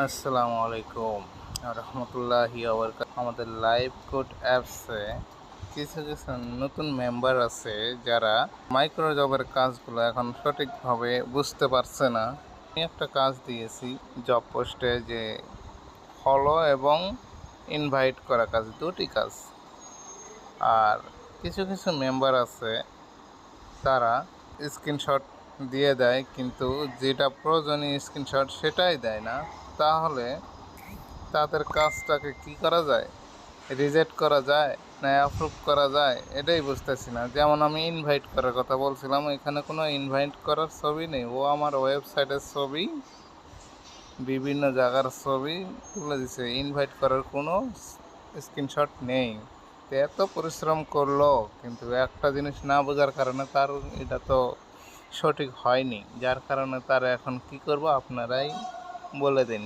আসসালামু আলাইকুম রহমতুল্লাহি আমাদের লাইভ কোড অ্যাপসে কিছু কিছু নতুন মেম্বার আছে যারা মাইক্রো জবের কাজগুলো এখন সঠিকভাবে বুঝতে পারছে না। আমি একটা কাজ দিয়েছি জব পোস্টে, যে ফলো এবং ইনভাইট করা কাজ, দুটি কাজ। আর কিছু কিছু মেম্বার আছে তারা স্ক্রিনশট দিয়ে দেয়, কিন্তু যেটা প্রয়োজনীয় স্ক্রিনশট সেটাই দেয় না। তাহলে তাদের কাজটাকে কি করা যায়? রিজেক্ট করা যায় না অ্যাপ্রুভ করা যায়, এটাই বুঝতেছি না। যেমন আমি ইনভাইট করার কথা বলছিলাম, এখানে কোনো ইনভাইট করার ছবি নেই। ও আমার ওয়েবসাইটের ছবি, বিভিন্ন জায়গার ছবি তুলে দিছে, ইনভাইট করার কোনো স্ক্রিনশট নেই। তো এত পরিশ্রম করলো, কিন্তু একটা জিনিস না বোঝার কারণে তার এটা তো সঠিক হয়নি, যার কারণে তার এখন কি করব আপনারাই বলে দিন।